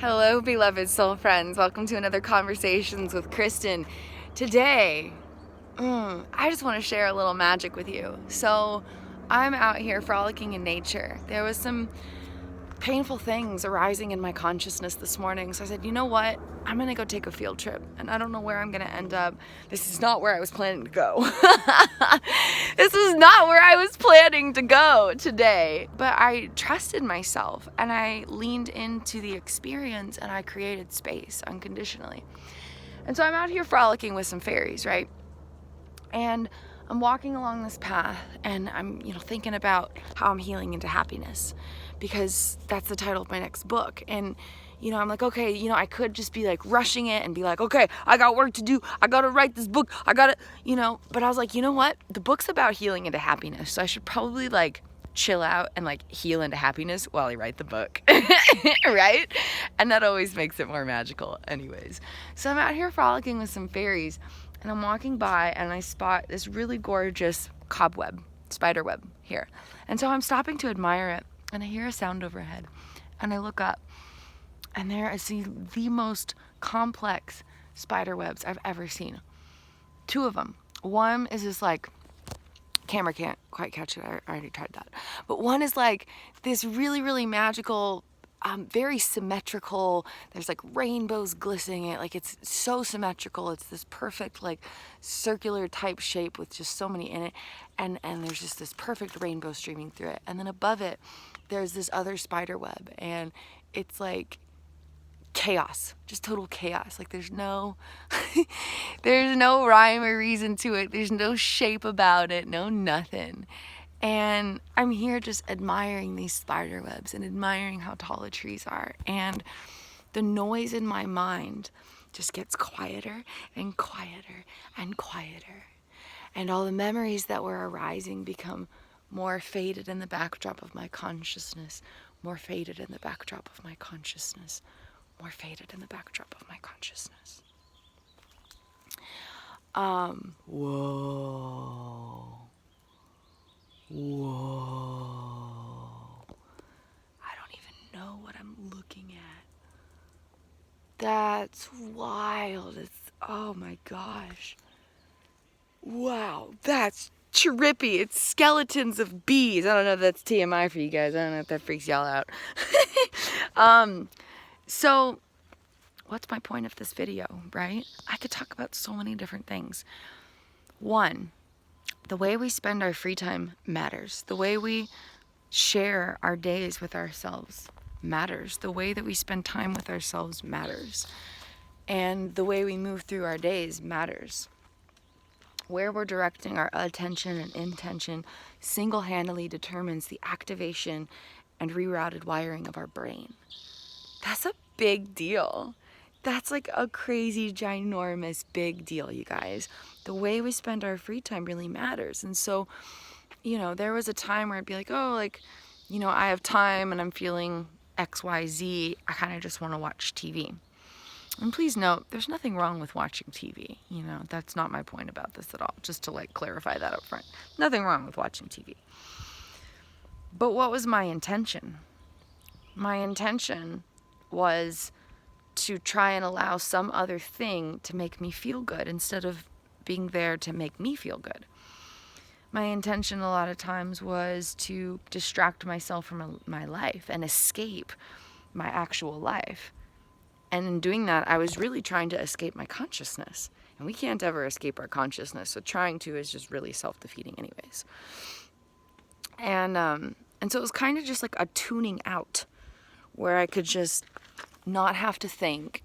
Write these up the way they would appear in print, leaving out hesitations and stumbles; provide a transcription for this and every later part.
Hello, beloved soul friends. Welcome to another Conversations with Kristin. Today, I just want to share a little magic with you. So, I'm out here frolicking in nature. There was some painful things arising in my consciousness this morning. So I said, you know what? I'm going to go take a field trip. And I don't know where I'm going to end up. This is not where I was planning to go. This is not where I was planning to go today. But I trusted myself and I leaned into the experience and I created space unconditionally. And so I'm out here frolicking with some fairies, right? And I'm walking along this path and I'm, thinking about how I'm healing into happiness, because that's the title of my next book. And, I'm like, okay, I could just be like rushing it and be like, okay, I got work to do. I got to write this book. I got to, but I was like, you know what? The book's about healing into happiness. So I should probably like chill out and like heal into happiness while I write the book, right? And that always makes it more magical anyways. So I'm out here frolicking with some fairies. And I'm walking by and I spot this really gorgeous spider web here. And so I'm stopping to admire it and I hear a sound overhead and I look up and there I see the most complex spider webs I've ever seen. Two of them. One is this like, camera can't quite catch it. I already tried that. But one is like this really, really magical, very symmetrical. There's like rainbows glistening it, like it's so symmetrical. It's this perfect like circular type shape with just so many in it, and there's just this perfect rainbow streaming through it. And then above it there's this other spider web and it's like chaos, just total chaos. Like there's no there's no rhyme or reason to it. There's no shape about it, no nothing. And I'm here just admiring these spider webs and admiring how tall the trees are. And the noise in my mind just gets quieter and quieter and quieter. And all the memories that were arising become more faded in the backdrop of my consciousness, more faded in the backdrop of my consciousness, more faded in the backdrop of my consciousness. Whoa. I don't even know what I'm looking at. That's wild. Oh my gosh. Wow, that's trippy. It's skeletons of bees. I don't know if that's TMI for you guys. I don't know if that freaks y'all out. So what's my point of this video, right? I could talk about so many different things. One, the way we spend our free time matters. The way we share our days with ourselves matters. The way that we spend time with ourselves matters. And the way we move through our days matters. Where we're directing our attention and intention single-handedly determines the activation and rerouted wiring of our brain. That's a big deal. That's like a crazy, ginormous, big deal, you guys. The way we spend our free time really matters. And so, there was a time where I'd be like, oh, like, I have time and I'm feeling XYZ. I kind of just want to watch TV. And please note, there's nothing wrong with watching TV. That's not my point about this at all. Just to like clarify that up front. Nothing wrong with watching TV. But what was my intention? My intention was to try and allow some other thing to make me feel good instead of being there to make me feel good. My intention a lot of times was to distract myself from my life and escape my actual life. And in doing that, I was really trying to escape my consciousness. And we can't ever escape our consciousness, so trying to is just really self-defeating anyways. And so it was kind of just like a tuning out where I could just not have to think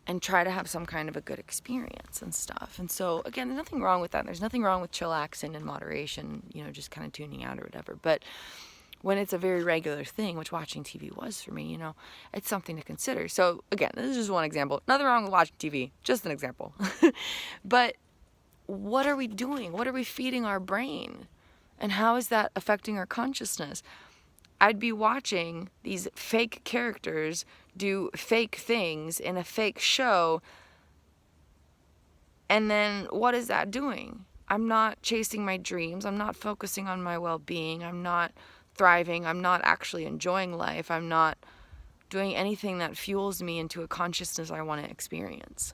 and try to have some kind of a good experience and stuff. And so, again, there's nothing wrong with that. There's nothing wrong with chillaxing and moderation, just kind of tuning out or whatever. But when it's a very regular thing, which watching TV was for me, it's something to consider. So, again, this is just one example. Nothing wrong with watching TV, just an example. But what are we doing? What are we feeding our brain? And how is that affecting our consciousness? I'd be watching these fake characters do fake things in a fake show, and then what is that doing? I'm not chasing my dreams. I'm not focusing on my well-being. I'm not thriving. I'm not actually enjoying life. I'm not doing anything that fuels me into a consciousness I want to experience.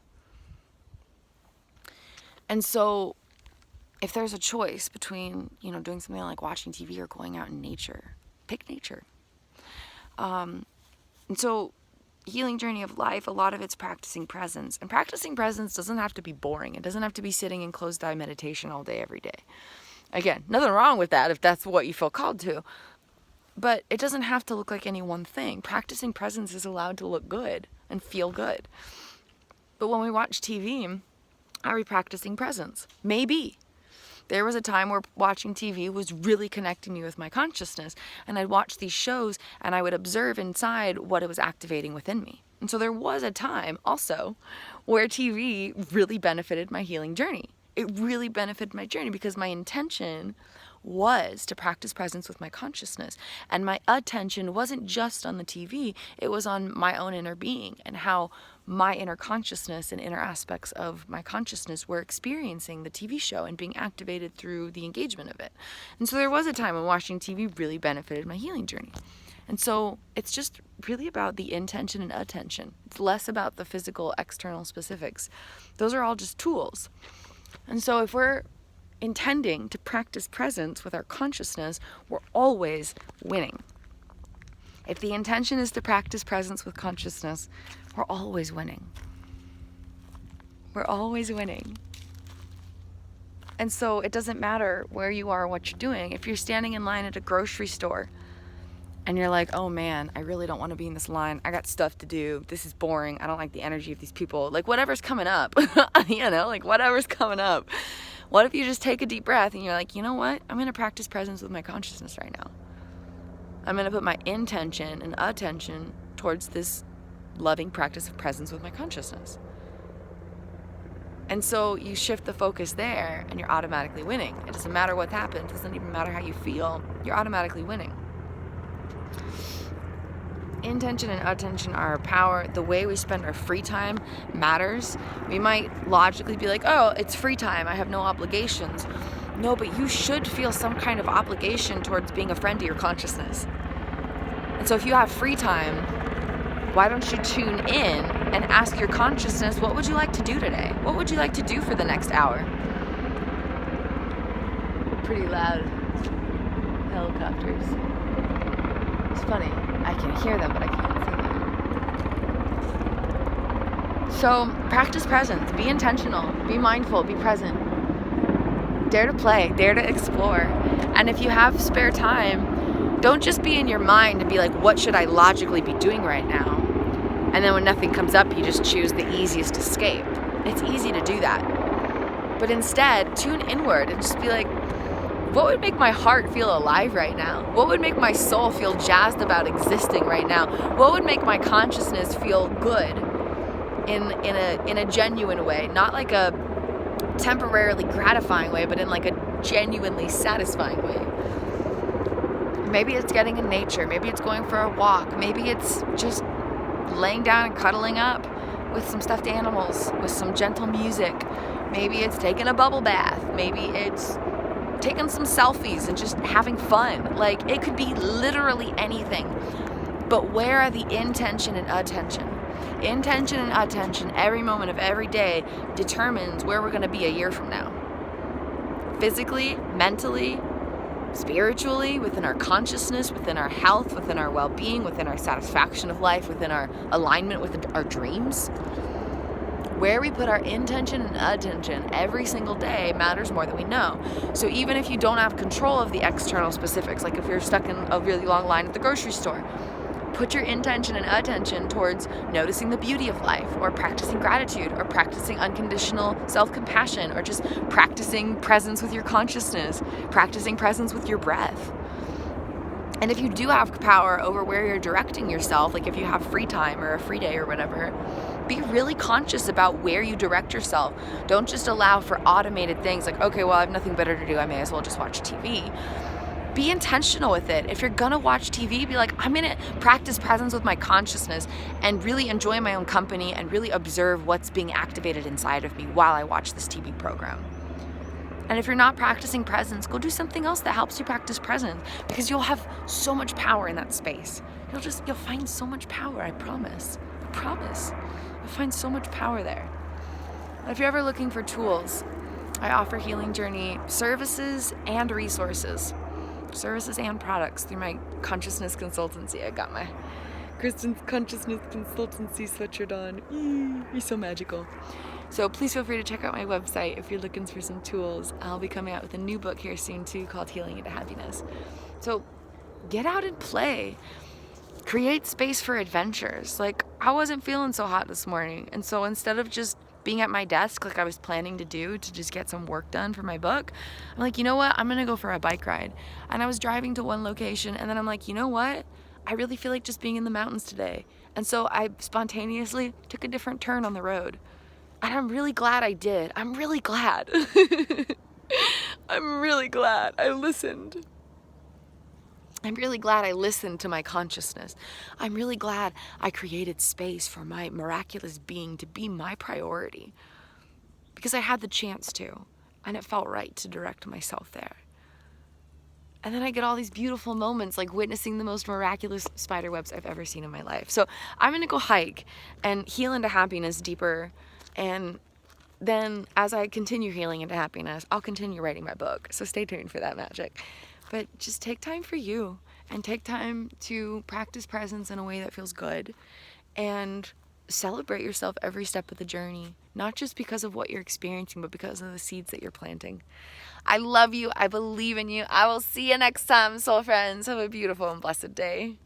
And so if there's a choice between, doing something like watching TV or going out in nature, pick nature. And so healing journey of life, a lot of it's practicing presence. And practicing presence doesn't have to be boring. It doesn't have to be sitting in closed eye meditation all day, every day. Again, nothing wrong with that if that's what you feel called to. But it doesn't have to look like any one thing. Practicing presence is allowed to look good and feel good. But when we watch TV, are we practicing presence? Maybe. There was a time where watching TV was really connecting me with my consciousness, and I'd watch these shows and I would observe inside what it was activating within me. And so there was a time also where TV really benefited my healing journey. It really benefited my journey because my intention was to practice presence with my consciousness. And my attention wasn't just on the TV, it was on my own inner being and how my inner consciousness and inner aspects of my consciousness were experiencing the TV show and being activated through the engagement of it. And so there was a time when watching TV really benefited my healing journey. And so it's just really about the intention and attention. It's less about the physical, external specifics. Those are all just tools. And so if we're intending to practice presence with our consciousness, we're always winning. If the intention is to practice presence with consciousness, we're always winning. We're always winning. And so it doesn't matter where you are or what you're doing. If you're standing in line at a grocery store and you're like, oh man, I really don't want to be in this line. I got stuff to do. This is boring. I don't like the energy of these people. Like whatever's coming up, whatever's coming up. What if you just take a deep breath and you're like, you know what? I'm going to practice presence with my consciousness right now. I'm going to put my intention and attention towards this loving practice of presence with my consciousness. And so you shift the focus there and you're automatically winning. It doesn't matter what happens. It doesn't even matter how you feel. You're automatically winning. Intention and attention are our power. The way we spend our free time matters. We might logically be like, oh, it's free time. I have no obligations. No, but you should feel some kind of obligation towards being a friend to your consciousness. And so if you have free time, why don't you tune in and ask your consciousness, what would you like to do today? What would you like to do for the next hour? Pretty loud helicopters. It's funny. I can hear them, but I can't see them. So practice presence. Be intentional. Be mindful. Be present. Dare to play. Dare to explore. And if you have spare time, don't just be in your mind and be like, what should I logically be doing right now? And then when nothing comes up, you just choose the easiest escape. It's easy to do that. But instead, tune inward and just be like, what would make my heart feel alive right now? What would make my soul feel jazzed about existing right now? What would make my consciousness feel good in a genuine way? Not like a temporarily gratifying way, but in like a genuinely satisfying way. Maybe it's getting in nature. Maybe it's going for a walk. Maybe it's just laying down and cuddling up with some stuffed animals, with some gentle music. Maybe it's taking a bubble bath. Maybe it's taking some selfies and just having fun. Like, it could be literally anything. But where are the intention and attention? Intention and attention every moment of every day determines where we're going to be a year from now. Physically, mentally, spiritually, within our consciousness, within our health, within our well-being, within our satisfaction of life, within our alignment with our dreams. Where we put our intention and attention every single day matters more than we know. So even if you don't have control of the external specifics, like if you're stuck in a really long line at the grocery store, put your intention and attention towards noticing the beauty of life, or practicing gratitude, or practicing unconditional self-compassion, or just practicing presence with your consciousness, practicing presence with your breath. And if you do have power over where you're directing yourself, like if you have free time or a free day or whatever, be really conscious about where you direct yourself. Don't just allow for automated things like, okay, well, I have nothing better to do. I may as well just watch TV. Be intentional with it. If you're gonna watch TV, be like, I'm gonna practice presence with my consciousness and really enjoy my own company and really observe what's being activated inside of me while I watch this TV program. And if you're not practicing presence, go do something else that helps you practice presence, because you'll have so much power in that space. You'll find so much power, I promise. I promise. You'll find so much power there. And if you're ever looking for tools, I offer Healing Journey services and resources. Services and products through my Consciousness Consultancy. I got my Kristin's Consciousness Consultancy sweatshirt on. You're so magical. So please feel free to check out my website if you're looking for some tools. I'll be coming out with a new book here soon too, called Healing into Happiness. So get out and play. Create space for adventures. Like, I wasn't feeling so hot this morning, and so instead of just being at my desk like I was planning to do to just get some work done for my book, I'm like, you know what? I'm gonna go for a bike ride. And I was driving to one location, and then I'm like, you know what? I really feel like just being in the mountains today. And so I spontaneously took a different turn on the road. And I'm really glad I did. I'm really glad. I'm really glad I listened. I'm really glad I listened to my consciousness. I'm really glad I created space for my miraculous being to be my priority, because I had the chance to, and it felt right to direct myself there. And then I get all these beautiful moments, like witnessing the most miraculous spider webs I've ever seen in my life. So I'm gonna go hike and heal into happiness deeper. And then as I continue healing into happiness, I'll continue writing my book. So stay tuned for that magic. But just take time for you, and take time to practice presence in a way that feels good, and celebrate yourself every step of the journey, not just because of what you're experiencing, but because of the seeds that you're planting. I love you. I believe in you. I will see you next time, soul friends. Have a beautiful and blessed day.